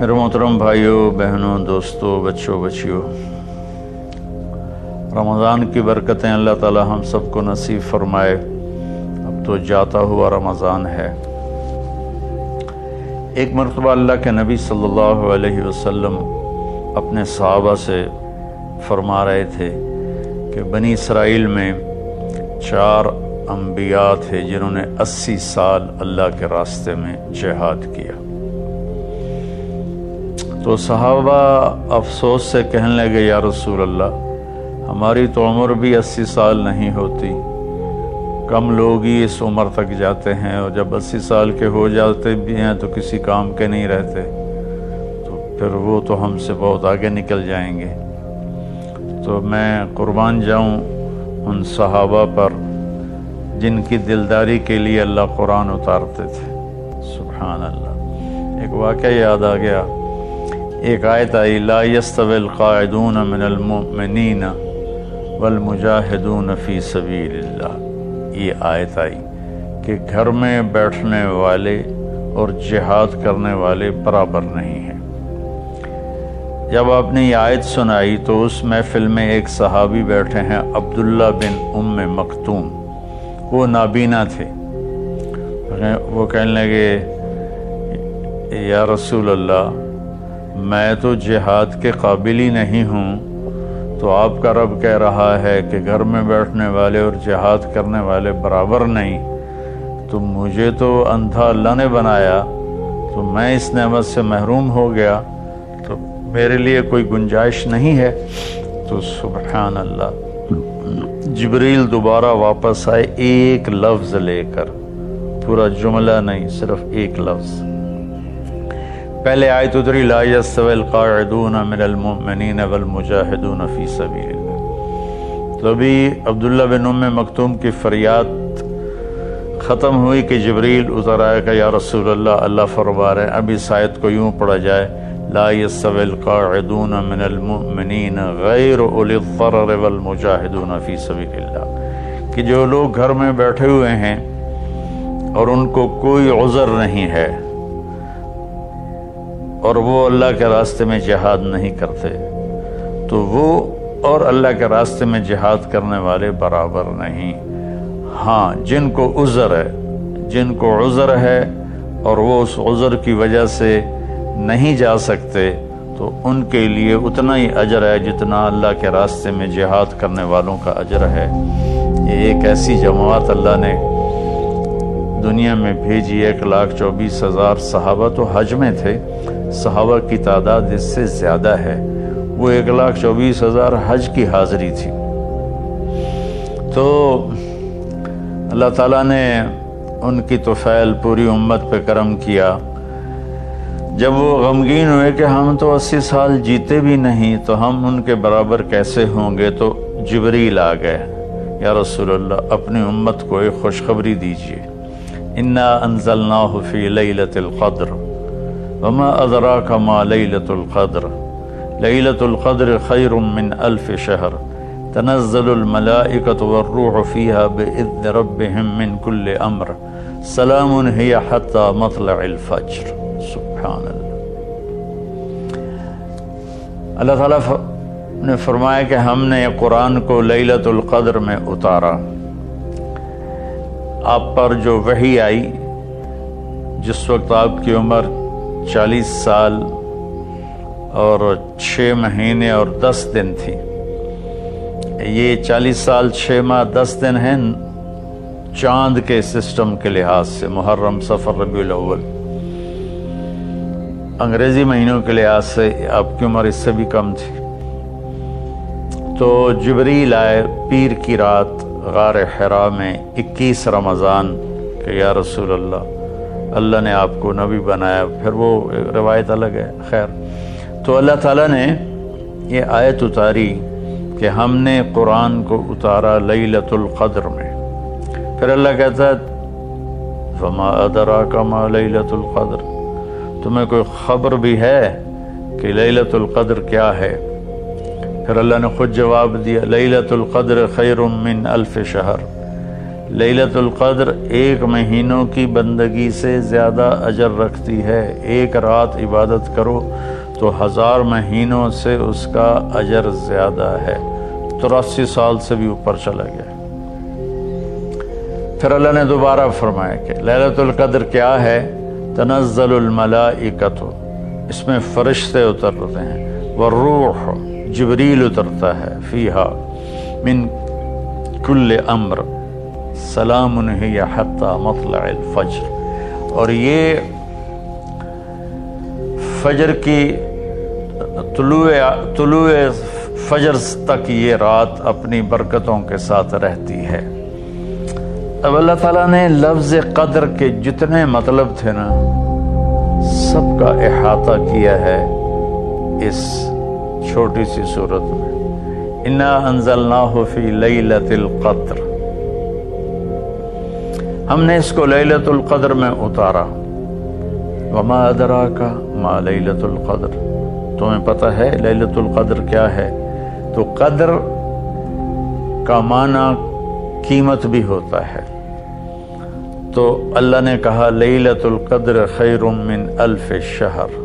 میرے محترم بھائیوں، بہنوں، دوستوں، بچوں، بچیوں، رمضان کی برکتیں اللہ تعالی ہم سب کو نصیب فرمائے۔ اب تو جاتا ہوا رمضان ہے۔ ایک مرتبہ اللہ کے نبی صلی اللہ علیہ وسلم اپنے صحابہ سے فرما رہے تھے کہ بنی اسرائیل میں 4 انبیاء تھے جنہوں نے 80 سال اللہ کے راستے میں جہاد کیا۔ تو صحابہ افسوس سے کہنے لگے، یا رسول اللہ، ہماری تو عمر بھی 80 سال نہیں ہوتی، کم لوگ ہی اس عمر تک جاتے ہیں، اور جب 80 سال کے ہو جاتے بھی ہیں تو کسی کام کے نہیں رہتے، تو پھر وہ تو ہم سے بہت آگے نکل جائیں گے۔ تو میں قربان جاؤں ان صحابہ پر جن کی دلداری کے لیے اللہ قرآن اتارتے تھے۔ سبحان اللہ۔ ایک واقعہ یاد آ گیا، ایک آیت آئی، لا یستوی القاعدون من المؤمنین والمجاہدون فی سبیل اللہ۔ یہ آیت آئی کہ گھر میں بیٹھنے والے اور جہاد کرنے والے برابر نہیں ہیں۔ جب آپ نے یہ آیت سنائی تو اس محفل میں ایک صحابی بیٹھے ہیں، عبداللہ بن ام مکتوم، وہ نابینا تھے۔ وہ کہنے لگے، یا رسول اللہ، میں تو جہاد کے قابل ہی نہیں ہوں، تو آپ کا رب کہہ رہا ہے کہ گھر میں بیٹھنے والے اور جہاد کرنے والے برابر نہیں، تو مجھے تو اندھا اللہ نے بنایا، تو میں اس نعمت سے محروم ہو گیا، تو میرے لیے کوئی گنجائش نہیں ہے۔ تو سبحان اللہ، جبریل دوبارہ واپس آئے ایک لفظ لے کر، پورا جملہ نہیں، صرف ایک لفظ۔ پہلے آیت اتری، لا یستوی القاعدون من المؤمنین والمجاہدون فی سبیل اللہ۔ تو ابھی عبداللہ بن ام مکتوم کی فریاد ختم ہوئی کہ جبریل اتر آیا کہ یا رسول اللہ، اللہ فرما رہے ہیں، اب اس آیت کو یوں پڑھا جائے، لا یستوی القاعدون من المؤمنین غیر اولی الضرر والمجاہدون فی سبیل اللہ، کہ جو لوگ گھر میں بیٹھے ہوئے ہیں اور ان کو کوئی عذر نہیں ہے اور وہ اللہ کے راستے میں جہاد نہیں کرتے، تو وہ اور اللہ کے راستے میں جہاد کرنے والے برابر نہیں۔ ہاں، جن کو عذر ہے اور وہ اس عذر کی وجہ سے نہیں جا سکتے، تو ان کے لیے اتنا ہی اجر ہے جتنا اللہ کے راستے میں جہاد کرنے والوں کا اجر ہے۔ یہ ایک ایسی جماعت اللہ نے دنیا میں بھیجی، 1,24,000 صحابہ تو حج میں تھے، صحابہ کی تعداد اس سے زیادہ ہے، وہ 1,24,000 حج کی حاضری تھی۔ تو اللہ تعالیٰ نے ان کی طفیل پوری امت پہ کرم کیا۔ جب وہ غمگین ہوئے کہ ہم تو 80 سال جیتے بھی نہیں، تو ہم ان کے برابر کیسے ہوں گے، تو جبریل آ گئے، یا رسول اللہ، اپنی امت کو ایک خوشخبری دیجیے، انا انزلناہ فی لیلۃ القدر وما ادراک ما لیلۃ القدر لیلۃ القدر خیر من 1000 شہر تنزل الملائکۃ والروح فیہا بإذن ربہم من کل امر سلام ہی حتی مطلع الفجر۔ سبحان اللہ۔ اللہ تعالیٰ نے فرمایا کہ ہم نے قرآن کو لیلۃ القدر میں اتارا۔ آپ پر جو وحی آئی، جس وقت آپ کی عمر 40 سال اور 6 مہینے اور 10 دن تھی۔ یہ 40 سال 6 ماہ 10 دن ہیں چاند کے سسٹم کے لحاظ سے، محرم، صفر، ربیع الاول۔ انگریزی مہینوں کے لحاظ سے آپ کی عمر اس سے بھی کم تھی۔ تو جبریل آئے پیر کی رات غار حرا میں 21 رمضان کہ یا رسول اللہ، اللہ نے آپ کو نبی بنایا۔ پھر وہ روایت الگ ہے، خیر۔ تو اللہ تعالیٰ نے یہ آیت اتاری کہ ہم نے قرآن کو اتارا لیلۃ القدر میں۔ پھر اللہ کہتا ہے، فما ادراک ما لیلۃ القدر، تمہیں کوئی خبر بھی ہے کہ لیلۃ القدر کیا ہے؟ پھر اللہ نے خود جواب دیا، لیلۃ القدر خیر من 1000 شہر، لیلۃ القدر 1 مہینوں کی بندگی سے زیادہ اجر رکھتی ہے۔ 1 رات عبادت کرو تو 1000 مہینوں سے اس کا اجر زیادہ ہے، 83 سال سے بھی اوپر چلا گیا۔ پھر اللہ نے دوبارہ فرمایا کہ لیلۃ القدر کیا ہے؟ تنزل الملائکۃ، اس میں فرشتے اترتے ہیں، والروح، جبریل اترتا ہے، فیہا من کل امر سلام ہی حتی مطلع الفجر، اور یہ فجر کی طلوع فجر تک یہ رات اپنی برکتوں کے ساتھ رہتی ہے۔ اب اللہ تعالیٰ نے لفظ قدر کے جتنے مطلب تھے نا، سب کا احاطہ کیا ہے اس چھوٹی سی صورت میں۔ انا انزلناہ فی لیلۃ القدر، ہم نے اس کو لیلۃ القدر میں اتارا۔ وما ادراک ما لیلۃ القدر، تمہیں پتہ ہے لیلۃ القدر کیا ہے؟ تو قدر کا معنی قیمت بھی ہوتا ہے، تو اللہ نے کہا لیلۃ القدر خیر من 1000 شہر،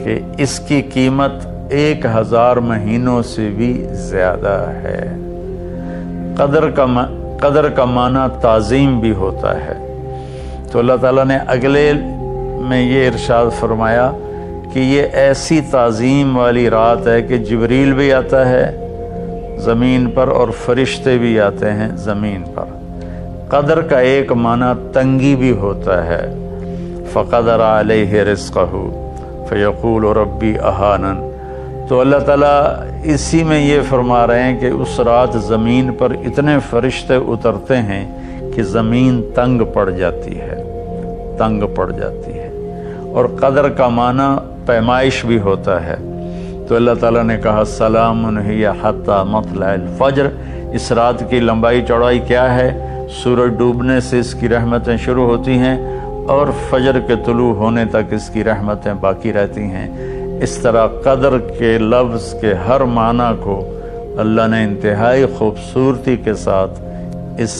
کہ اس کی قیمت 1000 مہینوں سے بھی زیادہ ہے۔ قدر کا معنی تعظیم بھی ہوتا ہے۔ تو اللہ تعالیٰ نے اگلے میں یہ ارشاد فرمایا کہ یہ ایسی تعظیم والی رات ہے کہ جبریل بھی آتا ہے زمین پر اور فرشتے بھی آتے ہیں زمین پر۔ قدر کا ایک معنی تنگی بھی ہوتا ہے، فقدر علیہ رزقہ فیقول ربی اہانن، تو اللہ تعالیٰ اسی میں یہ فرما رہے ہیں کہ اس رات زمین پر اتنے فرشتے اترتے ہیں کہ زمین تنگ پڑ جاتی ہے، تنگ پڑ جاتی ہے۔ اور قدر کا معنی پیمائش بھی ہوتا ہے، تو اللہ تعالیٰ نے کہا سلام ہی حتی مطلع الفجر، اس رات کی لمبائی چوڑائی کیا ہے؟ سورج ڈوبنے سے اس کی رحمتیں شروع ہوتی ہیں اور فجر کے طلوع ہونے تک اس کی رحمتیں باقی رہتی ہیں۔ اس طرح قدر کے لفظ کے ہر معنی کو اللہ نے انتہائی خوبصورتی کے ساتھ اس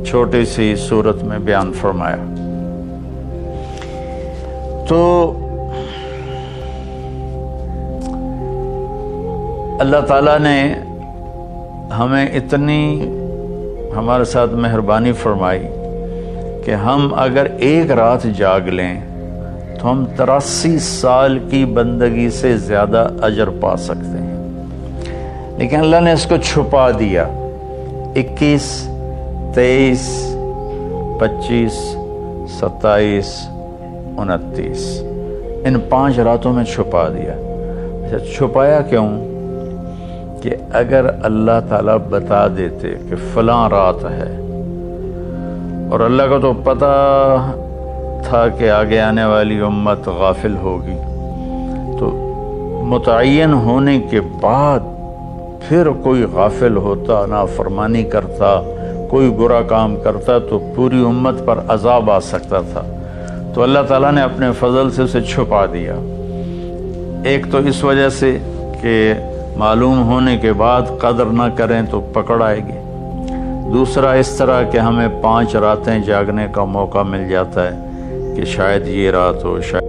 چھوٹی سی صورت میں بیان فرمایا۔ تو اللہ تعالیٰ نے ہمیں اتنی ہمارے ساتھ مہربانی فرمائی کہ ہم اگر 1 رات جاگ لیں تو ہم 83 سال کی بندگی سے زیادہ اجر پا سکتے ہیں، لیکن اللہ نے اس کو چھپا دیا۔ 21، 23، 25، 27، 29 ان 5 راتوں میں چھپا دیا۔ اچھا، چھپایا کیوں؟ کہ اگر اللہ تعالیٰ بتا دیتے کہ فلاں رات ہے، اور اللہ کو تو پتہ تھا کہ آگے آنے والی امت غافل ہوگی، تو متعین ہونے کے بعد پھر کوئی غافل ہوتا، نافرمانی کرتا، کوئی برا کام کرتا تو پوری امت پر عذاب آ سکتا تھا۔ تو اللہ تعالیٰ نے اپنے فضل سے اسے چھپا دیا۔ ایک تو اس وجہ سے کہ معلوم ہونے کے بعد قدر نہ کریں تو پکڑ آئے گی، دوسرا اس طرح کہ ہمیں 5 راتیں جاگنے کا موقع مل جاتا ہے کہ شاید یہ رات ہو، شاید